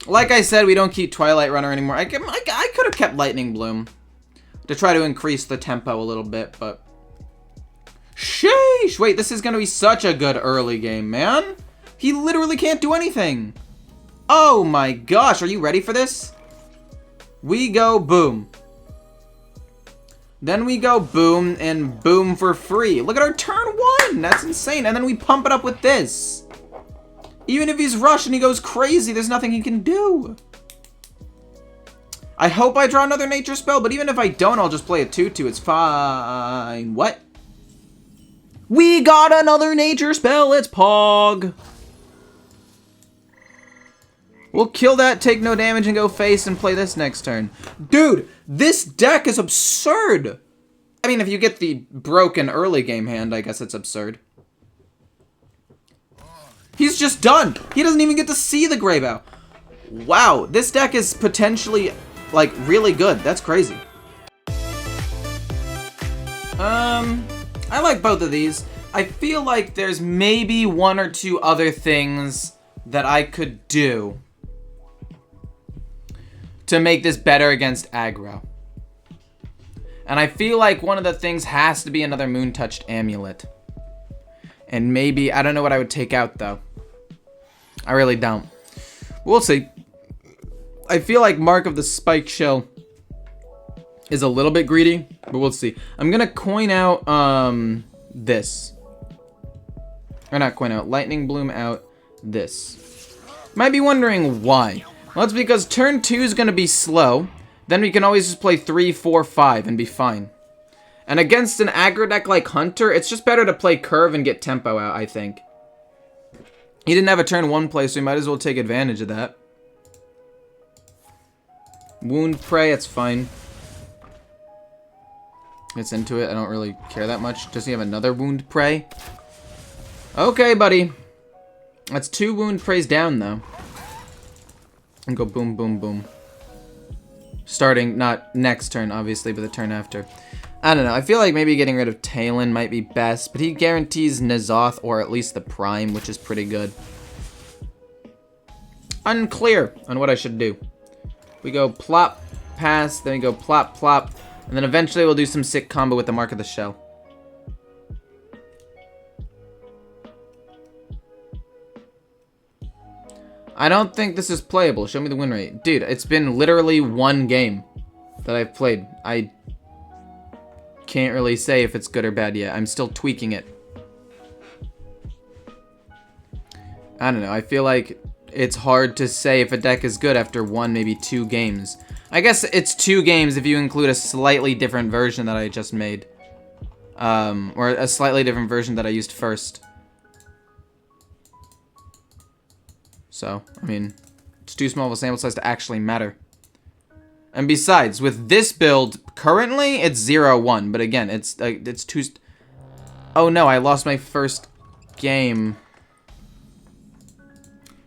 Like I said, we don't keep Twilight Runner anymore. I could have kept Lightning Bloom to try to increase the tempo a little bit, but... Sheesh! Wait, this is going to be such a good early game, man. He literally can't do anything. Oh my gosh, are you ready for this? We go boom. Then we go boom and boom for free. Look at our turn 1. That's insane. And then we pump it up with this. Even if he's rushed and he goes crazy, there's nothing he can do. I hope I draw another nature spell, but even if I don't, I'll just play a 2/2. It's fine. What? We got another nature spell. It's Pog. We'll kill that, take no damage, and go face and play this next turn. Dude, this deck is absurd. I mean, if you get the broken early game hand, I guess it's absurd. He's just done. He doesn't even get to see the Greybough. Wow, this deck is potentially, like, really good. That's crazy. I like both of these. I feel like there's maybe 1 or 2 other things that I could do to make this better against aggro. And I feel like one of the things has to be another Moon-Touched Amulet. And maybe, I don't know what I would take out, though. I really don't. We'll see. I feel like Mark of the Spike Shell is a little bit greedy, but we'll see. I'm gonna coin out, this. Or not coin out, Lightning Bloom out this. Might be wondering why. Well, it's because turn 2 is gonna be slow. Then we can always just play 3, 4, 5 and be fine. And against an aggro deck like Hunter, it's just better to play Curve and get tempo out, I think. He didn't have a turn 1 play, so we might as well take advantage of that. Wound Prey, it's fine. Gets into it, I don't really care that much. Does he have another Wound Prey? Okay, buddy. That's 2 Wound Preys down, though. And go boom, boom, boom. Starting, not next turn, obviously, but the turn after. I don't know. I feel like maybe getting rid of Talon might be best, but he guarantees N'Zoth or at least the Prime, which is pretty good. Unclear on what I should do. We go plop, pass, then we go plop, plop, and then eventually we'll do some sick combo with the Mark of the Shell. I don't think this is playable. Show me the win rate. Dude, it's been literally 1 game that I've played. I can't really say if it's good or bad yet. I'm still tweaking it. I don't know. I feel like it's hard to say if a deck is good after 1, maybe 2 games. I guess it's 2 games if you include a slightly different version that I just made. Or a slightly different version that I used first. So, I mean, it's too small of a sample size to actually matter. And besides, with this build, currently, it's 0-1. But again, it's too... Oh no, I lost my first game.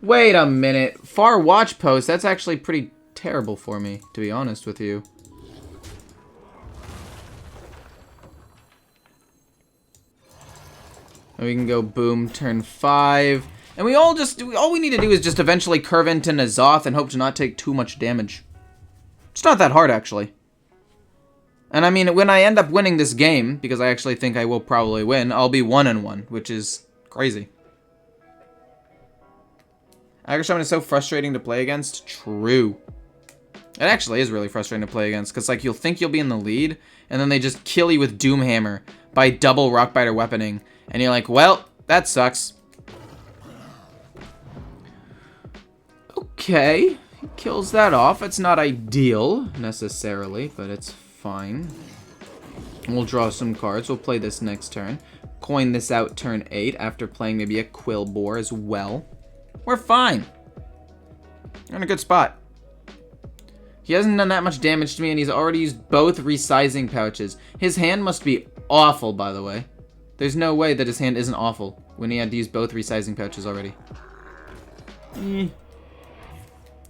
Wait a minute. Far watch post, that's actually pretty terrible for me, to be honest with you. And we can go boom, turn 5. And all we need to do is just eventually curve into N'Zoth and hope to not take too much damage. It's not that hard, actually. And I mean, when I end up winning this game, because I actually think I will probably win, I'll be 1-1, which is crazy. Aggro Shaman is so frustrating to play against. True. It actually is really frustrating to play against, because like you'll think you'll be in the lead, and then they just kill you with Doomhammer by double Rockbiter weaponing, and you're like, well, that sucks. Okay, he kills that off. It's not ideal, necessarily, but it's fine. We'll draw some cards. We'll play this next turn. Coin this out turn 8 after playing maybe a Quillbore as well. We're fine. We're in a good spot. He hasn't done that much damage to me, and he's already used both resizing pouches. His hand must be awful, by the way. There's no way that his hand isn't awful when he had to use both resizing pouches already.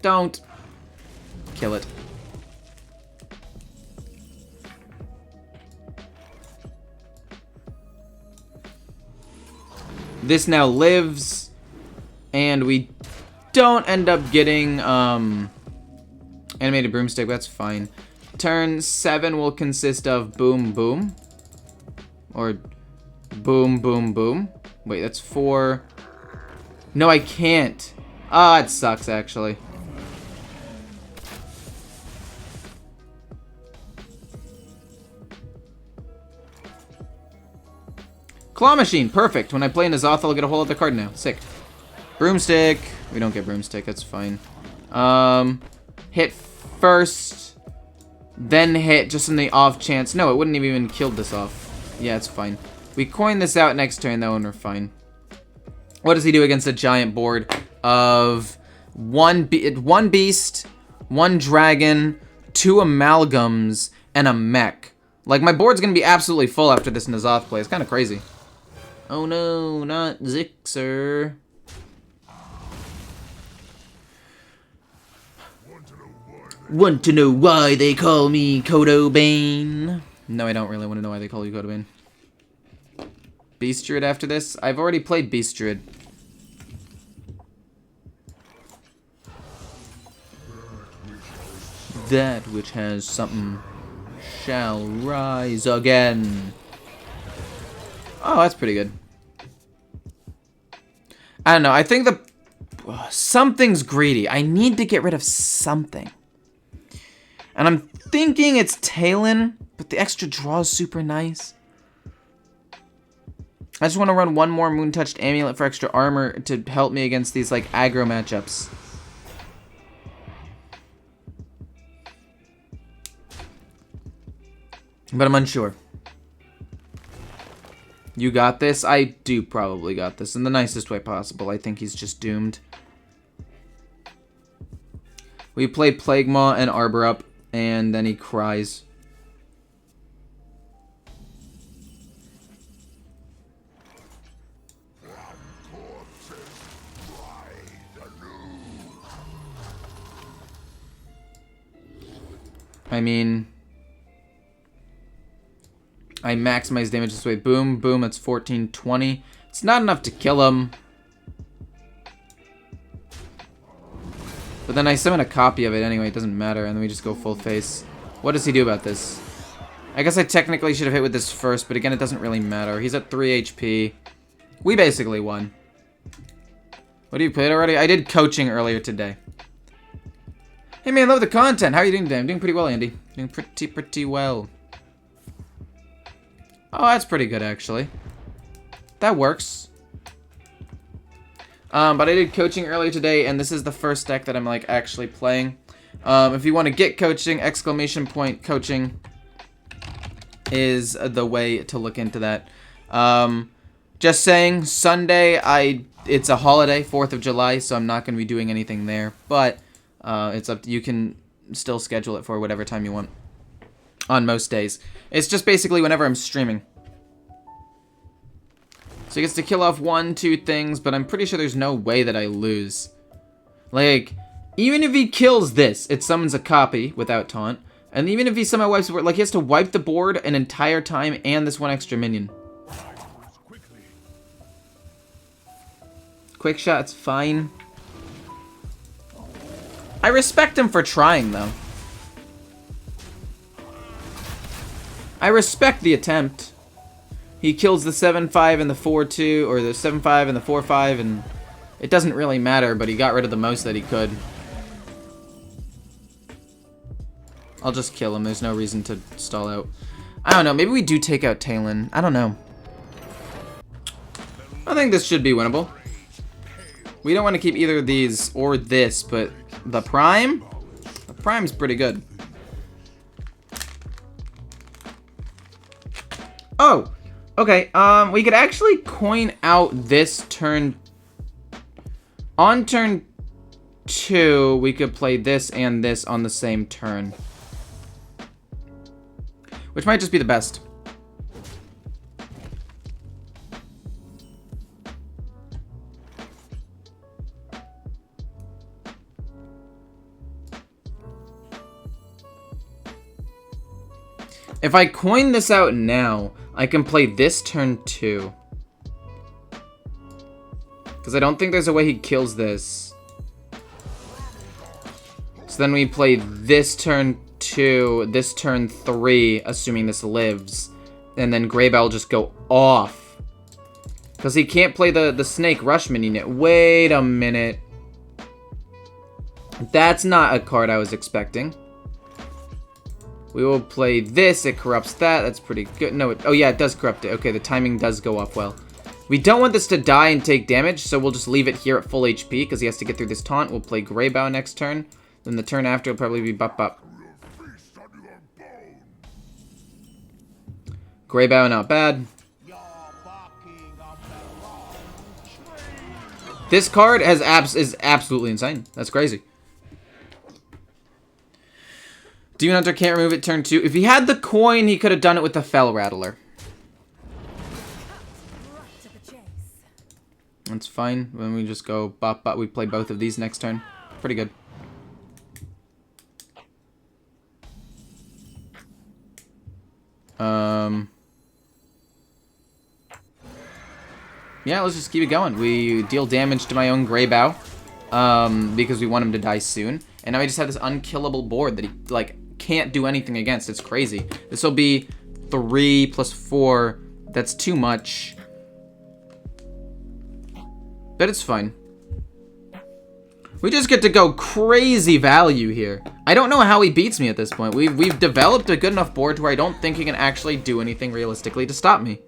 Don't kill it. This now lives, and we don't end up getting animated broomstick, that's fine. Turn 7 will consist of boom boom. Or boom boom boom. Wait, that's 4. No, I can't. Ah, it sucks actually. Claw Machine, perfect. When I play N'Zoth, I'll get a whole other card now. Sick. Broomstick. We don't get Broomstick, that's fine. Hit first, then hit just in the off chance. No, it wouldn't have even killed this off. Yeah, it's fine. We coin this out next turn though, and we're fine. What does he do against a giant board of one beast, 1 dragon, 2 amalgams, and a mech? Like, my board's gonna be absolutely full after this N'Zoth play. It's kind of crazy. Oh no, not Zixer. Want to know why they call me Kodo Bane? No, I don't really want to know why they call you Kodo Bane. Beast Druid after this? I've already played Beast Druid. That which has something shall rise again. Oh, that's pretty good. I don't know. I think something's greedy. I need to get rid of something. And I'm thinking it's Talon, but the extra draw is super nice. I just want to run 1 more Moon-Touched Amulet for extra armor to help me against these, like, aggro matchups. But I'm unsure. You got this? I do probably got this in the nicest way possible. I think he's just doomed. We played Plague Maw and Arbor up, and then he cries. I mean, I maximize damage this way. Boom, boom, that's 14, 20. It's not enough to kill him. But then I summon a copy of it anyway, it doesn't matter, and then we just go full face. What does he do about this? I guess I technically should have hit with this first, but again, it doesn't really matter. He's at 3 HP. We basically won. What do you played already? I did coaching earlier today. Hey man, love the content. How are you doing today? I'm doing pretty well, Andy. Doing pretty well. Oh, that's pretty good, actually. That works. But I did coaching earlier today, and this is the first deck that I'm, like, actually playing. If you want to get coaching, ! Coaching is the way to look into that. Just saying, Sunday, it's a holiday, 4th of July, so I'm not going to be doing anything there. But it's up to you. Can still schedule it for whatever time you want on most days. It's just basically whenever I'm streaming. So he gets to kill off 1, 2 things, but I'm pretty sure there's no way that I lose. Like, even if he kills this, it summons a copy without taunt. And even if he somehow wipes the board, like, he has to wipe the board an entire time and this 1 extra minion. Quick shot's fine. I respect him for trying, though. I respect the attempt. He kills the 7-5 and the 4-2, or the 7-5 and the 4-5, and it doesn't really matter, but he got rid of the most that he could. I'll just kill him. There's no reason to stall out. I don't know. Maybe we do take out Talon. I don't know. I think this should be winnable. We don't want to keep either of these or this, but the Prime? The Prime's pretty good. Oh! Okay, we could actually coin out this turn. On turn 2, we could play this and this on the same turn. Which might just be the best. If I coin this out now, I can play this turn 2. Because I don't think there's a way he kills this. So then we play this turn 2, this turn 3, assuming this lives. And then Greybow will just go off. Because he can't play the Snake Rush minion yet. Wait a minute. That's not a card I was expecting. We will play this. It corrupts that. That's pretty good. No, oh yeah, it does corrupt it. Okay, the timing does go off well. We don't want this to die and take damage, so we'll just leave it here at full HP because he has to get through this taunt. We'll play Greybow next turn. Then the turn after will probably be Bup. Greybow not bad. This card is absolutely insane. That's crazy. Demon Hunter can't remove it turn 2. If he had the coin, he could have done it with the Fell Rattler. That's fine. When we just go Bup, we play both of these next turn. Pretty good. Yeah, let's just keep it going. We deal damage to my own Greybow, because we want him to die soon. And now I just have this unkillable board that he, like, can't do anything against. It's crazy. This will be 3 plus 4. That's too much. But it's fine. We just get to go crazy value here. I don't know how he beats me at this point. We've developed a good enough board to where I don't think he can actually do anything realistically to stop me.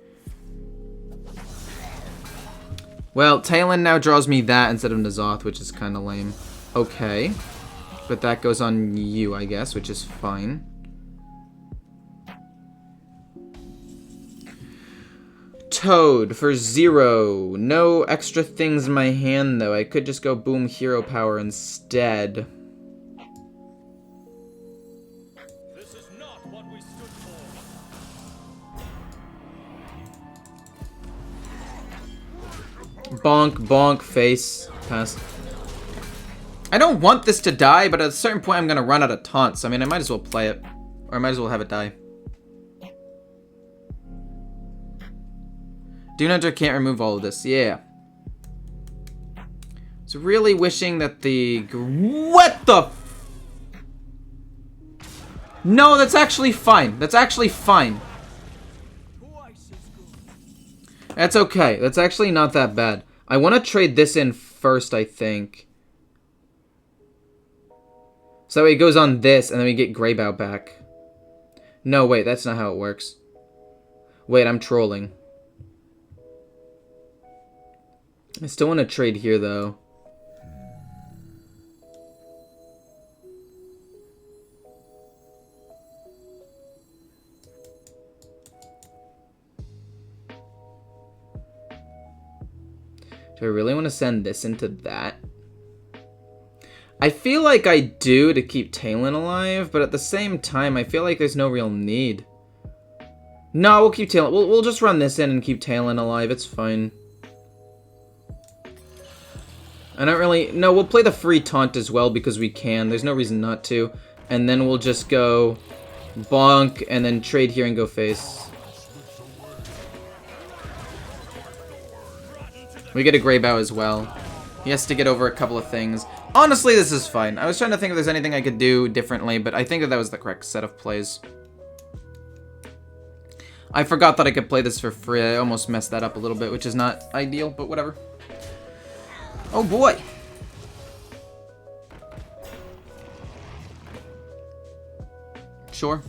Well, Talon now draws me that instead of N'Zoth, which is kind of lame. Okay. But that goes on you, I guess, which is fine. Toad for 0. No extra things in my hand, though. I could just go boom hero power instead. This is not what we stood for. Bonk, bonk, face. Pass. I don't want this to die, but at a certain point I'm going to run out of taunts. I mean, I might as well play it. Or I might as well have it die. Dune Hunter can't remove all of this. Yeah. It's really wishing that the... What the... No, that's actually fine. That's actually fine. That's okay. That's actually not that bad. I want to trade this in first, I think. So that way it goes on this, and then we get Greybow back. No, wait, that's not how it works. Wait, I'm trolling. I still want to trade here, though. Do I really want to send this into that? I feel like I do to keep Talon alive, but at the same time, I feel like there's no real need. No, we'll keep Talon. We'll just run this in and keep Talon alive. It's fine. I don't really... No, we'll play the free taunt as well because we can. There's no reason not to. And then we'll just go bonk and then trade here and go face. We get a Greybow as well. He has to get over a couple of things. Honestly, this is fine. I was trying to think if there's anything I could do differently, but I think that was the correct set of plays. I forgot that I could play this for free. I almost messed that up a little bit, which is not ideal, but whatever. Oh boy! Sure.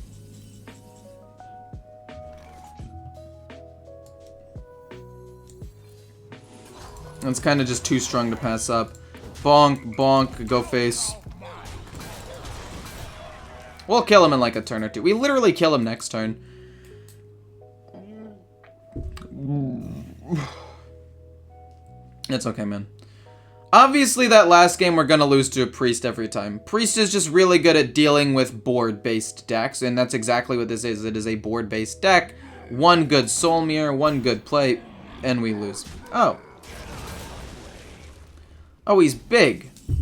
That's kind of just too strong to pass up. Bonk, bonk, go face. We'll kill him in like a turn or two. We literally kill him next turn. It's okay, man. Obviously, that last game we're gonna lose to a Priest every time. Priest is just really good at dealing with board-based decks, and that's exactly what this is. It is a board-based deck. One good Soul Mirror, one good play, and we lose. Oh. Oh, he's big. I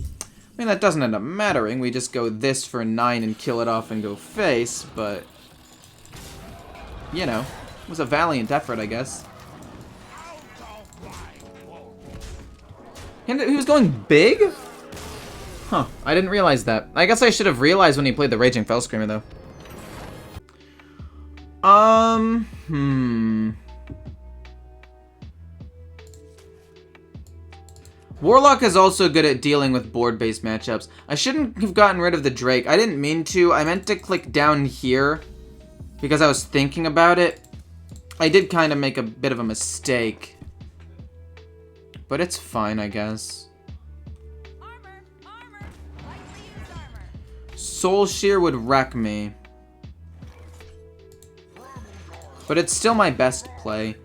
mean, that doesn't end up mattering. We just go this for 9 and kill it off and go face, but... You know, it was a valiant effort, I guess. He was going big? Huh, I didn't realize that. I guess I should have realized when he played the Raging Fell Screamer, though. Warlock is also good at dealing with board-based matchups. I shouldn't have gotten rid of the Drake. I didn't mean to. I meant to click down here because I was thinking about it. I did kind of make a bit of a mistake. But it's fine, I guess. Soul Shear would wreck me. But it's still my best play.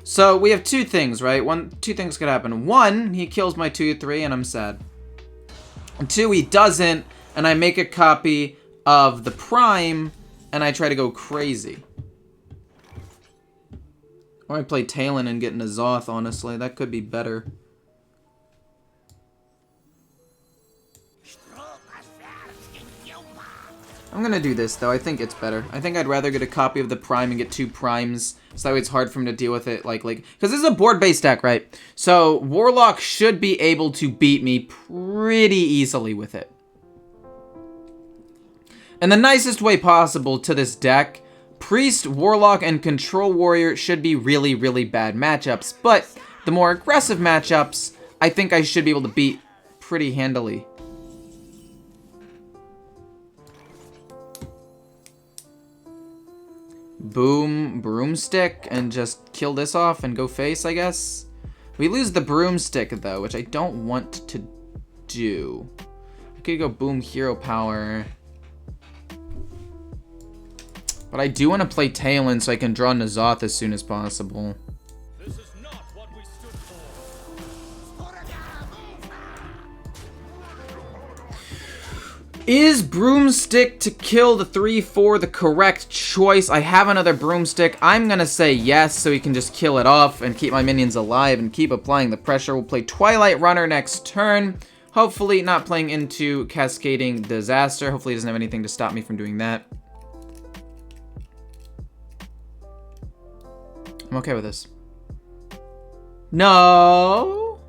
So we have two things, right? Two things could happen. One, he kills my 2/3 and I'm sad. And two, he doesn't, and I make a copy of the Prime and I try to go crazy. Or I play Talon and get N'Zoth, honestly. That could be better. I'm gonna do this, though. I think it's better. I think I'd rather get a copy of the Prime and get 2 Primes, so that way it's hard for him to deal with it, like, because this is a board-based deck, right? So, Warlock should be able to beat me pretty easily with it. And the nicest way possible to this deck, Priest, Warlock, and Control Warrior should be really, really bad matchups, but the more aggressive matchups, I think I should be able to beat pretty handily. Boom, Broomstick, and just kill this off and go face, I guess. We lose the Broomstick, though, which I don't want to do. I could go Boom, Hero Power. But I do want to play Talon so I can draw N'Zoth as soon as possible. This is not what we stood for. Is Broomstick to kill the 3/4 the correct choice? I have another Broomstick. I'm gonna say yes so he can just kill it off and keep my minions alive and keep applying the pressure. We'll play Twilight Runner next turn. Hopefully not playing into Cascading Disaster. Hopefully he doesn't have anything to stop me from doing that. I'm okay with this. No!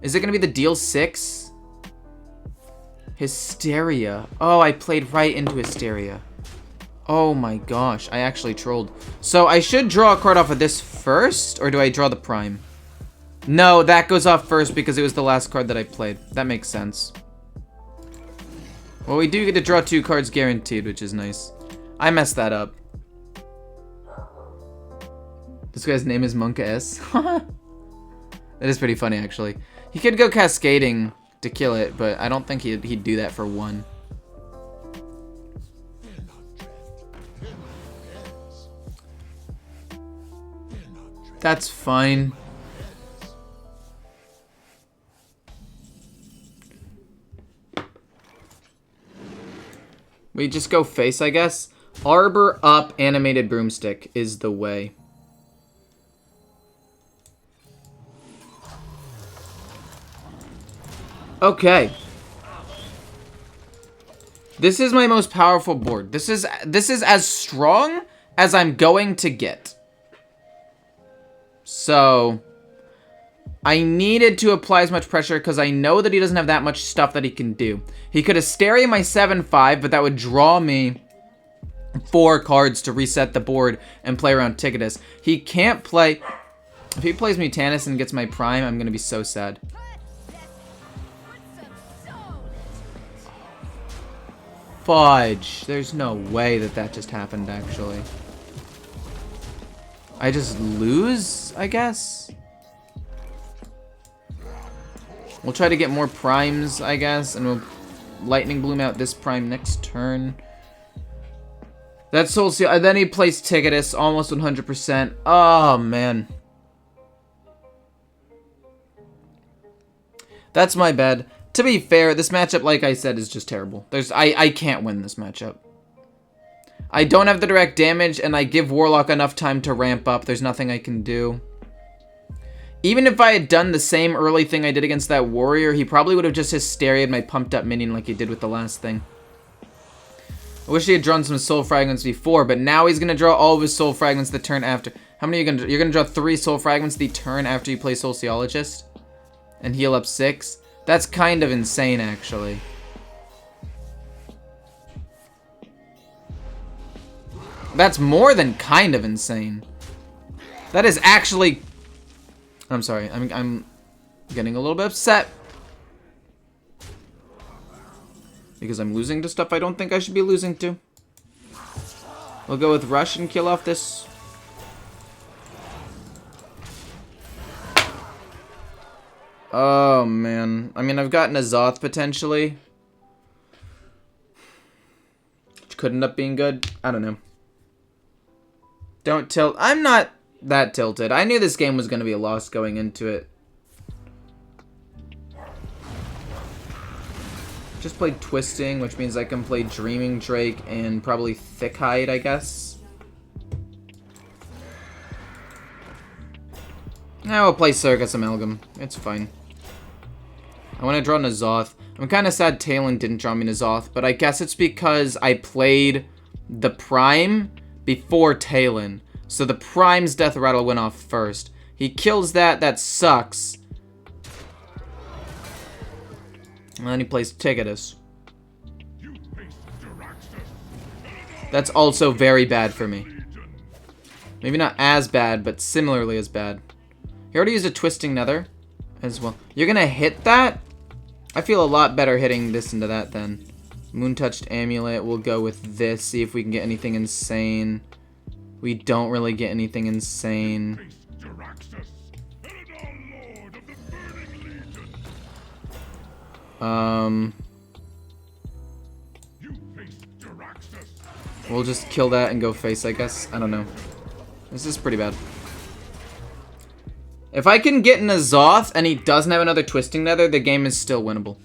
Is it gonna be the deal 6? Hysteria. Oh, I played right into Hysteria. Oh my gosh, I actually trolled. So I should draw a card off of this first, or do I draw the Prime? No, that goes off first because it was the last card that I played. That makes sense. Well, we do get to draw 2 cards guaranteed, which is nice. I messed that up. This guy's name is Monka S. That is pretty funny, actually. He could go Cascading to kill it, but I don't think he'd do that for 1. That's fine. We just go face, I guess. Arbor up, Animated Broomstick is the way. Okay. This is my most powerful board. This is as strong as I'm going to get. So I needed to apply as much pressure because I know that he doesn't have that much stuff that he can do. He could Hysteria my 7/5, but that would draw me 4 cards to reset the board and play around Ticketus. He can't play. If he plays me Tannis and gets my Prime, I'm gonna be so sad. Fudge. There's no way that that just happened, actually. I just lose, I guess? We'll try to get more Primes, I guess, and we'll Lightning Bloom out this Prime next turn. That's Soul Seal. And then he plays Ticketus, almost 100%. Oh, man. That's my bad. To be fair, this matchup, like I said, is just terrible. I can't win this matchup. I don't have the direct damage, and I give Warlock enough time to ramp up. There's nothing I can do. Even if I had done the same early thing I did against that Warrior, he probably would have just Hysteria'd my pumped up minion like he did with the last thing. I wish he had drawn some Soul Fragments before, but now he's going to draw all of his Soul Fragments the turn after. How many are you going to draw? You're going to draw 3 Soul Fragments the turn after you play Sociologist? And heal up 6? That's kind of insane, actually. That's more than kind of insane. That is actually... I'm sorry. I'm getting a little bit upset. Because I'm losing to stuff I don't think I should be losing to. We'll go with Rush and kill off this. Oh, man. I mean, I've gotten a Zoth potentially. Which could end up being good. I don't know. Don't tilt. I'm not that tilted. I knew this game was going to be a loss going into it. Just played Twisting, which means I can play Dreaming Drake and probably Thick Hide, I guess. I will play Circus Amalgam. It's fine. I want to draw N'Zoth. I'm kind of sad Talon didn't draw me N'Zoth, but I guess it's because I played the Prime before Talon. So the Prime's Death Rattle went off first. He kills that. That sucks. And then he plays Ticketus. That's also very bad for me. Maybe not as bad, but similarly as bad. He already used a Twisting Nether as well. You're going to hit that? I feel a lot better hitting this into that then. Moon-Touched Amulet. We'll go with this. See if we can get anything insane. We don't really get anything insane. We'll just kill that and go face, I guess. I don't know. This is pretty bad. If I can get N'Zoth and he doesn't have another Twisting Nether, the game is still winnable.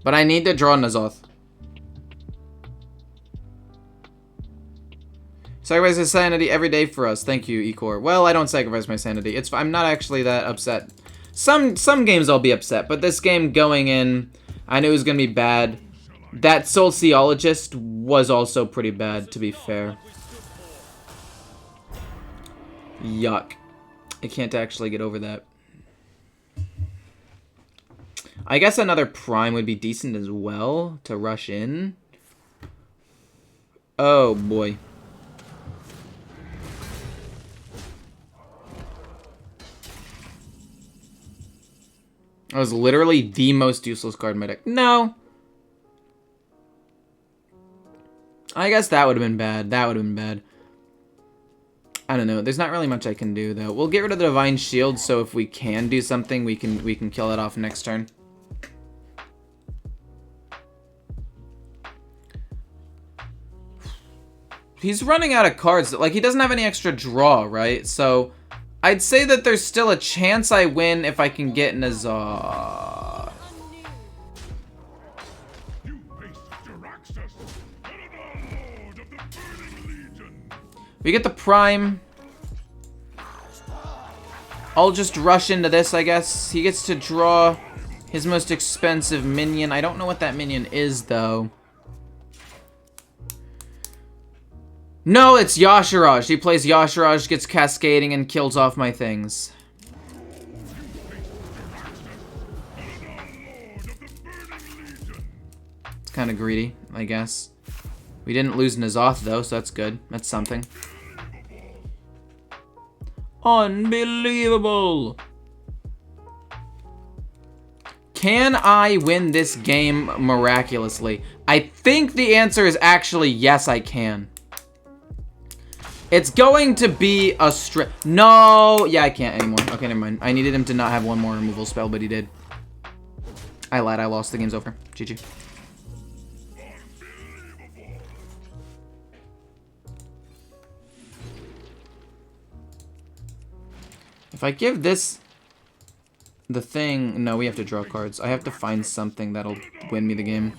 But I need to draw N'Zoth. Sacrifice his sanity every day for us. Thank you, Ecor. Well, I don't sacrifice my sanity. I'm not actually that upset. Some games I'll be upset, but this game going in, I knew it was going to be bad. That Sociologist was also pretty bad, to be fair. Yuck. I can't actually get over that. I guess another Prime would be decent as well to rush in. Oh, boy. That was literally the most useless card in my deck. No. I guess that would have been bad. That would have been bad. I don't know. There's not really much I can do, though. We'll get rid of the Divine Shield, so if we can do something, we can kill it off next turn. He's running out of cards. Like, he doesn't have any extra draw, right? So, I'd say that there's still a chance I win if I can get N'Zoth. We get the Prime. I'll just rush into this, I guess. He gets to draw his most expensive minion. I don't know what that minion is, though. No, it's Yashiraj. He plays Yashiraj, gets Cascading, and kills off my things. It's kind of greedy, I guess. We didn't lose N'Zoth, though, so that's good. That's something. Unbelievable! Can I win this game miraculously? I think the answer is actually yes, I can. It's going to be a No! Yeah, I can't anymore. Okay, never mind. I needed him to not have one more removal spell, but he did. I lied. I lost. The game's over. GG. If I give this the thing... No, we have to draw cards. I have to find something that'll win me the game.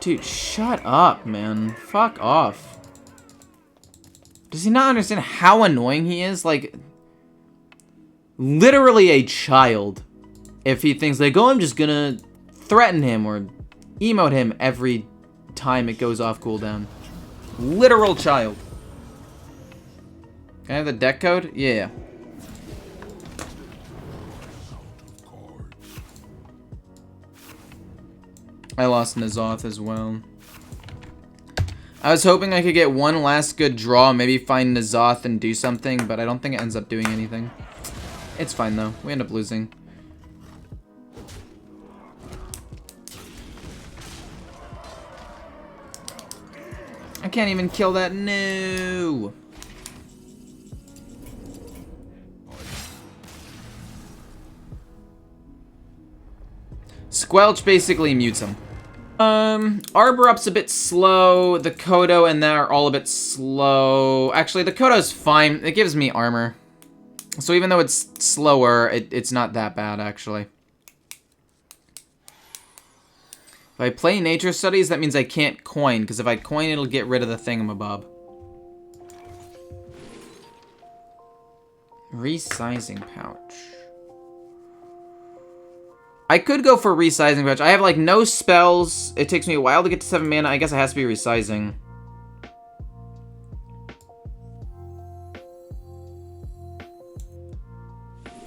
Dude, shut up, man. Fuck off. Does he not understand how annoying he is? Like, literally a child. If he thinks like, oh, I'm just gonna threaten him or emote him every time it goes off cooldown. Literal child. Can I have the deck code? Yeah. I lost N'Zoth as well. I was hoping I could get one last good draw, maybe find N'Zoth and do something, but I don't think it ends up doing anything. It's fine though. We end up losing. I can't even kill that. No. Squelch basically mutes him. Arbor Up's a bit slow. The Kodo and that are all a bit slow. Actually, the Kodo's fine. It gives me armor. So even though it's slower, it's not that bad, actually. If I play Nature Studies, that means I can't coin, because if I coin, it'll get rid of the thingamabob. Resizing pouch. I could go for resizing pouch. I have like no spells. It takes me a while to get to 7 mana. I guess it has to be resizing.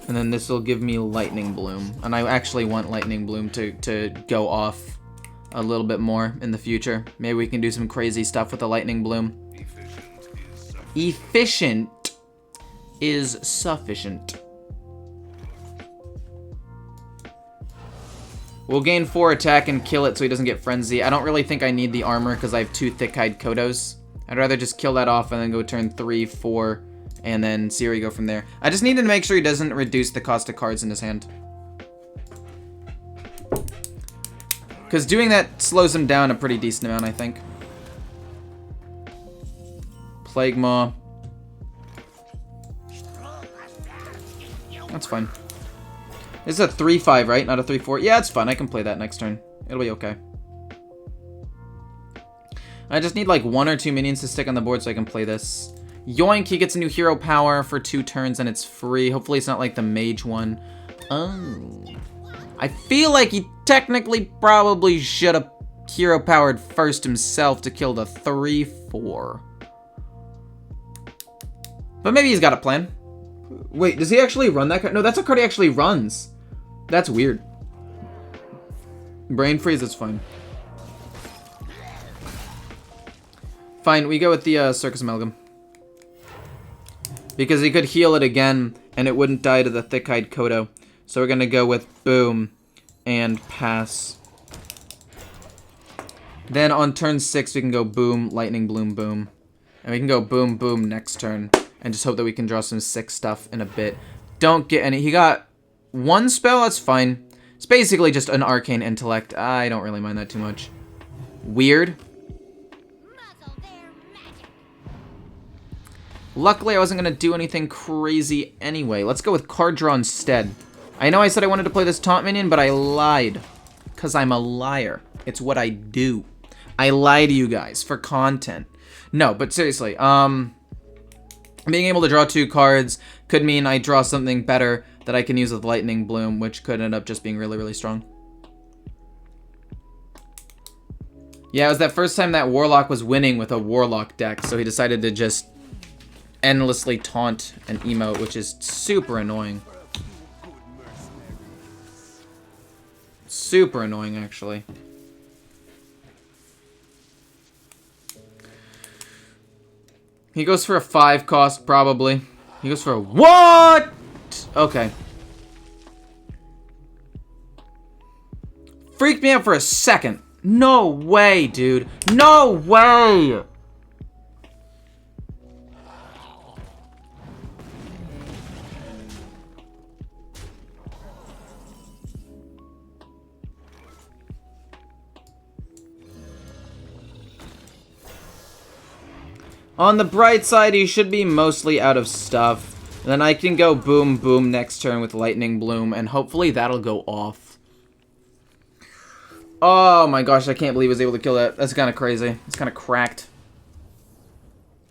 And then this will give me Lightning Bloom. And I actually want Lightning Bloom to go off a little bit more in the future. Maybe we can do some crazy stuff with the Lightning Bloom. Efficient is sufficient. We'll gain 4 attack and kill it so he doesn't get Frenzy. I don't really think I need the armor because I have 2 Thick-Hide Kodos. I'd rather just kill that off and then go turn 3, 4, and then see where we go from there. I just need to make sure he doesn't reduce the cost of cards in his hand. Because doing that slows him down a pretty decent amount, I think. Plague Maw. That's fine. This is a 3-5, right? Not a 3-4. Yeah, it's fine. I can play that next turn. It'll be okay. I just need like 1 or 2 minions to stick on the board so I can play this. Yoink, he gets a new hero power for 2 turns and it's free. Hopefully it's not like the mage one. Oh. I feel like he technically probably should have hero powered first himself to kill the 3-4. But maybe he's got a plan. Wait, does he actually run that card? No, that's a card he actually runs. That's weird. Brain freeze, it's fine. Fine, we go with the Circus Amalgam. Because he could heal it again, and it wouldn't die to the Thick-Hide Kodo. So we're gonna go with Boom and pass. Then on turn 6, we can go Boom, Lightning Bloom, Boom. And we can go Boom, Boom next turn. And just hope that we can draw some sick stuff in a bit. Don't get any. He got 1 spell, that's fine. It's basically just an Arcane Intellect. I don't really mind that too much. Weird. Luckily, I wasn't going to do anything crazy anyway. Let's go with card draw instead. I know I said I wanted to play this Taunt minion, but I lied. Because I'm a liar. It's what I do. I lie to you guys for content. No, but seriously, being able to draw 2 cards could mean I draw something better that I can use with Lightning Bloom, which could end up just being really, really strong. Yeah, it was that first time that Warlock was winning with a Warlock deck, so he decided to just endlessly taunt and emote, which is super annoying. Super annoying, actually. He goes for a 5 cost, probably. He goes for a... What?! Okay. Freaked me out for a second. No way, dude. No way! On the bright side, he should be mostly out of stuff. Then I can go Boom Boom next turn with Lightning Bloom, and hopefully that'll go off. Oh my gosh, I can't believe I was able to kill that. That's kind of crazy. It's kind of cracked.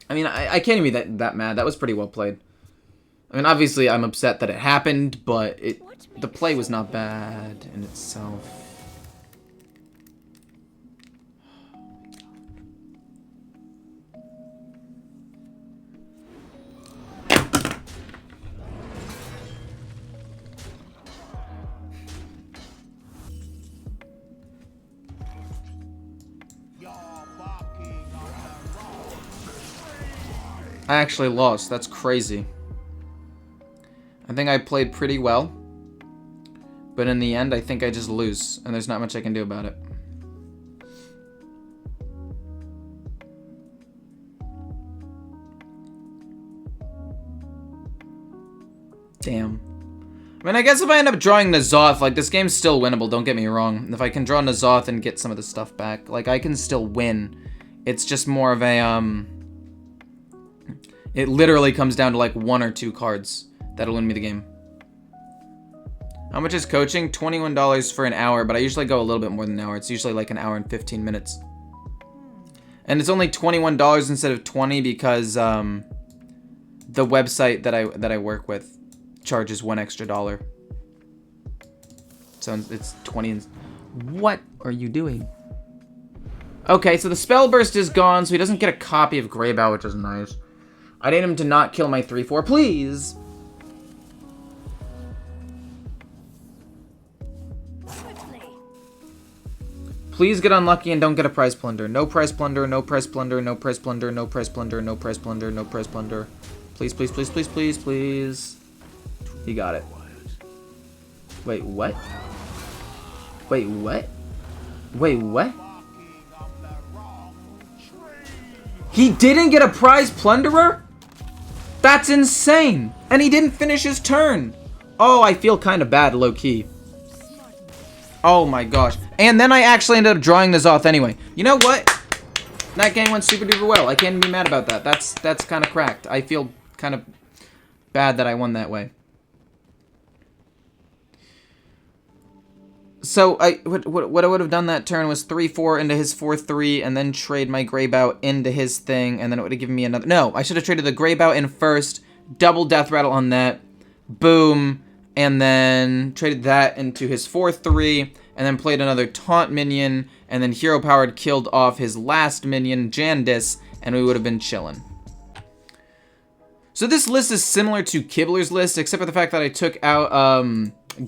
I mean, I can't even be that mad. That was pretty well played. I mean, obviously I'm upset that it happened, but the play was not bad in itself. I actually lost. That's crazy. I think I played pretty well. But in the end, I think I just lose. And there's not much I can do about it. Damn. I mean, I guess if I end up drawing N'Zoth, like, this game's still winnable, don't get me wrong. If I can draw N'Zoth and get some of the stuff back, like, I can still win. It's just more of a, it literally comes down to, like, 1 or 2 cards that'll win me the game. How much is coaching? $21 for an hour, but I usually go a little bit more than an hour. It's usually, like, an hour and 15 minutes. And it's only $21 instead of $20 because, the website that I work with charges $1 extra. So it's 20 and... What are you doing? Okay, so the spell burst is gone, so he doesn't get a copy of Greybow, which is nice. I need him to not kill my 3/4, please. Please get unlucky and don't get a prize plunder. No prize plunder, no prize plunder, no prize plunder, no prize plunder, no prize plunder, no prize plunder. Please, please, please, please, please, please. He got it. Wait, what? Wait, what? Wait, what? He didn't get a prize plunderer? That's insane! And he didn't finish his turn! Oh, I feel kind of bad, low-key. Oh my gosh. And then I actually ended up drawing N'Zoth anyway. You know what? That game went super duper well. I can't be mad about that. That's kind of cracked. I feel kind of bad that I won that way. So what I would have done that turn was 3/4 into his 4/3 and then trade my Greybow into his thing, and then it would have given me another. No, I should have traded the Greybow in first, double Death Rattle on that, boom, and then traded that into his 4/3, and then played another Taunt minion, and then Hero Powered killed off his last minion, Jandis, and we would have been chilling. So this list is similar to Kibler's list, except for the fact that I took out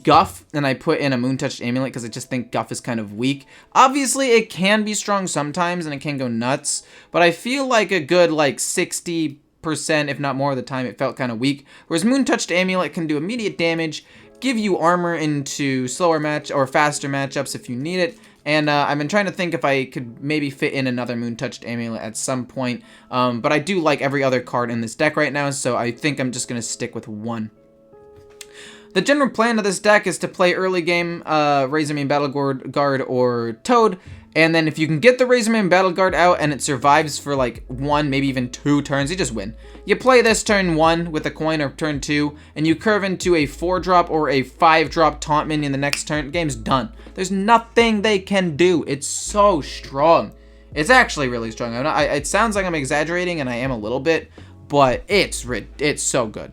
Guff and I put in a Moon-Touched Amulet because I just think Guff is kind of weak. Obviously, it can be strong sometimes and it can go nuts, but I feel like a good like 60%, if not more of the time, it felt kind of weak. Whereas Moon-Touched Amulet can do immediate damage, give you armor into slower match or faster matchups if you need it. And I've been trying to think if I could maybe fit in another Moon-Touched Amulet at some point. But I do like every other card in this deck right now, so I think I'm just going to stick with one. The general plan of this deck is to play early game Razormane Battle Guard or Toad. And then if you can get the Razormane Battle Guard out and it survives for like 1, maybe even 2 turns, you just win. You play this turn 1 with a coin or turn 2, and you curve into a 4-drop or a 5-drop Taunt minion the next turn. The game's done. There's nothing they can do. It's so strong. It's actually really strong. It sounds like I'm exaggerating, and I am a little bit, but it's so good.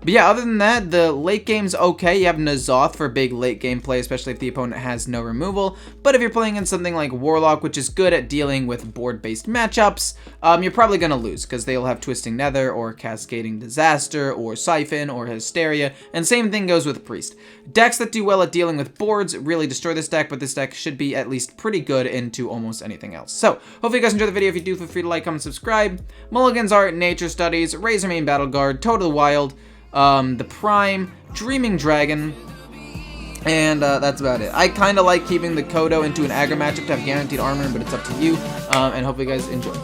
But yeah, other than that, the late game's okay. You have N'Zoth for big late game play, especially if the opponent has no removal. But if you're playing in something like Warlock, which is good at dealing with board-based matchups, you're probably going to lose, because they'll have Twisting Nether, or Cascading Disaster, or Siphon, or Hysteria, and same thing goes with Priest. Decks that do well at dealing with boards really destroy this deck, but this deck should be at least pretty good into almost anything else. So, hopefully you guys enjoyed the video. If you do, feel free to like, comment, subscribe. Mulligan's Art, Nature Studies, Razormane Battle Guard, Toad of the Wild, the Prime, Dreaming Dragon, and that's about it. I kind of like keeping the Kodo into an aggro matchup to have guaranteed armor, but it's up to you, and hopefully you guys enjoy.